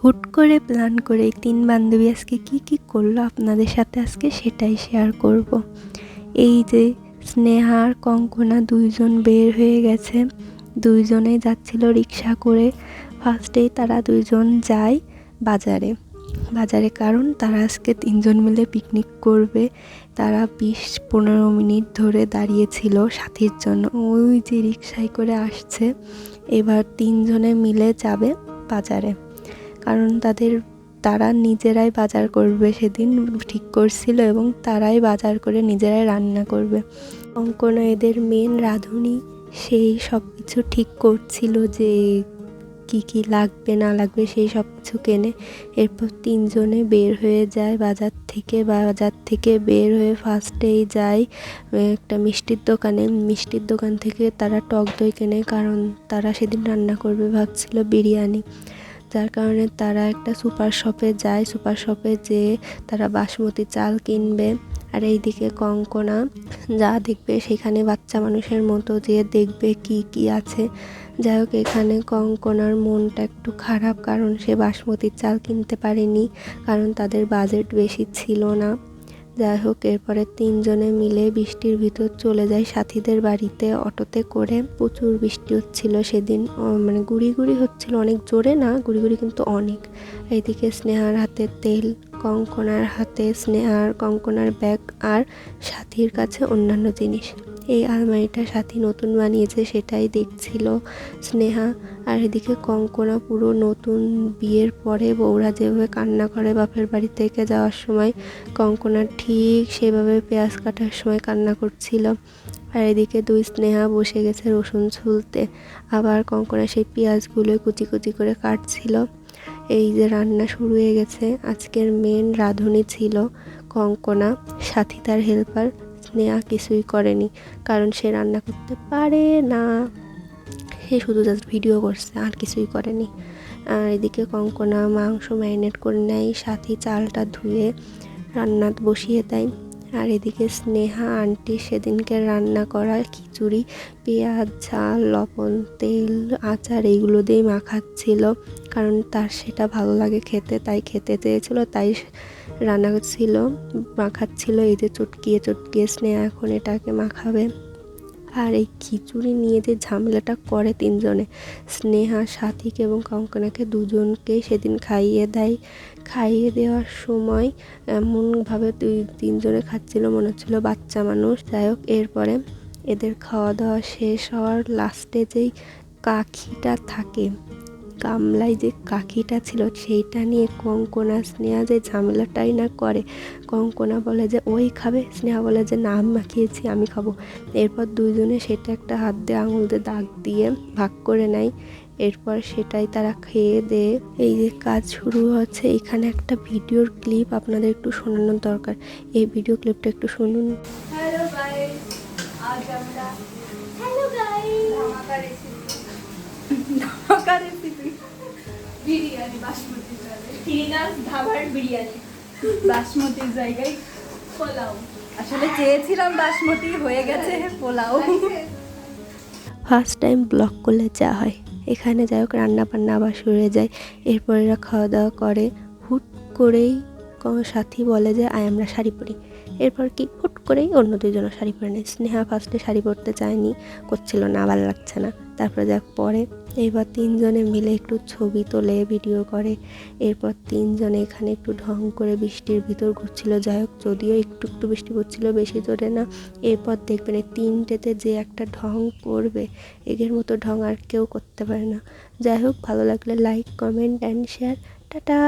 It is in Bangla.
হুট করে প্ল্যান করে এই 3 বান্ধবী আজকে কি করলো আপনাদের সাথে আজকে সেটাই শেয়ার করব। এই যে স্নেহা আর কঙ্কনা দুইজন বের হয়ে গেছে, দুইজনেই যাচ্ছিল রিক্সা করে। ফার্স্টেই তারা দুইজন যায় বাজারে কারণ তারা আজকে 3জন মিলে পিকনিক করবে। তারা 20-15 মিনিট ধরে দাঁড়িয়েছিল সাথীর জন্য। ওই যে রিক্সায় করে আসছে, এবার 3জনে মিলে যাবে বাজারে, কারণ তারা নিজেরাই বাজার করবে সেদিন ঠিক করছিল এবং তারাই বাজার করে নিজেরাই রান্না করবে। কঙ্কনা এদের মেন রাঁধুনি, সেই সব কিছু ঠিক করছিল যে কি লাগবে না লাগবে সেই সব কিছু কেনে। এরপর 3জনে বের হয়ে যায় বাজার থেকে বের হয়ে ফার্স্টেই যায় একটা মিষ্টির দোকান থেকে তারা টক দই কেনে, কারণ তারা সেদিন রান্না করবে ভাবছিল বিরিয়ানি। যার কারণে তারা একটা সুপার শপে যেয়ে তারা বাসমতি চাল কিনবে। আর এইদিকে কঙ্কনা যা দেখবে সেখানে বাচ্চা মানুষের মতো যেয়ে দেখবে কি আছে। যাই হোক, এখানে কঙ্কনার মনটা একটু খারাপ, কারণ সে বাসমতি চাল কিনতে পারেনি, কারণ তাদের বাজেট বেশি ছিল না। যাই হোক, এরপরে 3জনে মিলে বৃষ্টির ভিতর চলে যায় সাথীদের বাড়িতে অটোতে করে। প্রচুর বৃষ্টি হচ্ছিল সেদিন, মানে গুড়ি হচ্ছিল, অনেক জোরে না, গুড়ি কিন্তু অনেক। এইদিকে স্নেহার হাতে তেল, কঙ্কনার হাতে কঙ্কনার ব্যাগ, আর সাথীর কাছে অন্যান্য জিনিস। এই আলমারিটা সাথী নতুন বানিয়েছে সেটাই দেখছিল স্নেহা। আর এদিকে কঙ্কনা পুরো নতুন বিয়ের পরে বউরা যেভাবে কান্না করে বাপের বাড়ি থেকে যাওয়ার সময়, কঙ্কনা ঠিক সেভাবে পেঁয়াজ কাটার সময় কান্না করছিল। আর এদিকে স্নেহা বসে গেছে রসুন ছুলতে, আবার কঙ্কনা সেই পেঁয়াজগুলো কুচি করে কাটছিল। এই যে রান্না শুরু হয়ে গেছে। আজকের মেন রাঁধুনি ছিল কঙ্কনা, সাথী তার হেল্পার। স্নেহা কিছুই করেনি, কারণ সে রান্না করতে পারে না, সে শুধু জাস্ট ভিডিও করছে, আর কিছুই করেনি। আর এদিকে কঙ্কনা মাংস ম্যারিনেট করে নেয়, সাথী চালটা ধুয়ে রান্না বসিয়ে দেয়। আর এদিকে স্নেহা আন্টি সেদিনকে রান্না করা খিচুড়ি পেঁয়াজ, ঝাল, লবণ, তেল, আচার এইগুলো দিয়ে মাখাচ্ছিল, কারণ তার সেটা ভালো লাগে খেতে, তাই খেতে চেয়েছিল, তাই রান্না মাখাচ্ছিল। এই যে চটকিয়ে স্নেহা এখন এটাকে মাখাবে। আর এই খিচুড়ি নিয়ে যে ঝামেলাটা করে 3জনে, স্নেহা সাথীকে এবং কঙ্কনাকে দুজনকেই সেদিন খাইয়ে দেওয়ার সময় এমনভাবে 3জনে খাচ্ছিল মনে হচ্ছিল বাচ্চা মানুষ। যাই হোক, এরপরে এদের খাওয়া দাওয়া শেষ হওয়ার লাস্টে যেই কাঠিটা থাকে, গামলায় যে কাঠিটা ছিল সেইটা নিয়ে কঙ্কনা স্নেহা যে ঝামেলাটাই না করে। কঙ্কনা বলে যে ওই খাবে, স্নেহা বলে যে না আমি মাখিয়েছি আমি খাবো। এরপর দুইজনে সেটা একটা হাত দিয়ে আঙুল দিয়ে দাগ দিয়ে ভাগ করে নেয়। এরপর সেটাই তারা খেয়ে দিয়ে এই যে কাজ শুরু হচ্ছে। এখানে একটা ভিডিওর ক্লিপ আপনাদের একটু শোনানোর দরকার, এই ভিডিও ক্লিপটা একটু শুনুন। হ্যালো গাইস, আজ আমরা ধামাকা রেসিপি বিরিয়ানি, বাসমতি চালে টিনাস ধাবার বিরিয়ানি, বাসমতির জায়গায় পোলাও। আসলে চেয়েছিলাম বাসমতি, হয়ে গেছে পোলাও। ফার্স্ট টাইম ব্লগ করলে যা হয়, এখানে যাই হোক রান্না বান্না আবার শুরু হয়ে যায়। এরপর এরা খাওয়া দাওয়া করে, হুট করেই সাথী বলে যে আমরা শাড়ি পরি। এরপর হুট করেই অন্য 2জন শাড়ি পরে নেয়। স্নেহা ফার্স্টে শাড়ি পরতে চায়নি, করছিল না, ভালো লাগছে না, তারপরে পরে। এবার 3জনে মিলে একটু ছবি তোলে, ভিডিও করে। এরপর 3জনে এখানে একটু ঢং করে বৃষ্টির ভিতর ঘুরছিল। যাই হোক, যদিও একটু বৃষ্টি পড়ছিল, বেশি জোরে না। এরপর দেখবেন এই 3টেতে যে একটা ঢং করবে, এগের মতো ঢং আর কেউ করতে পারে না। যাই হোক, ভালো লাগলে like, comment and share. Tata.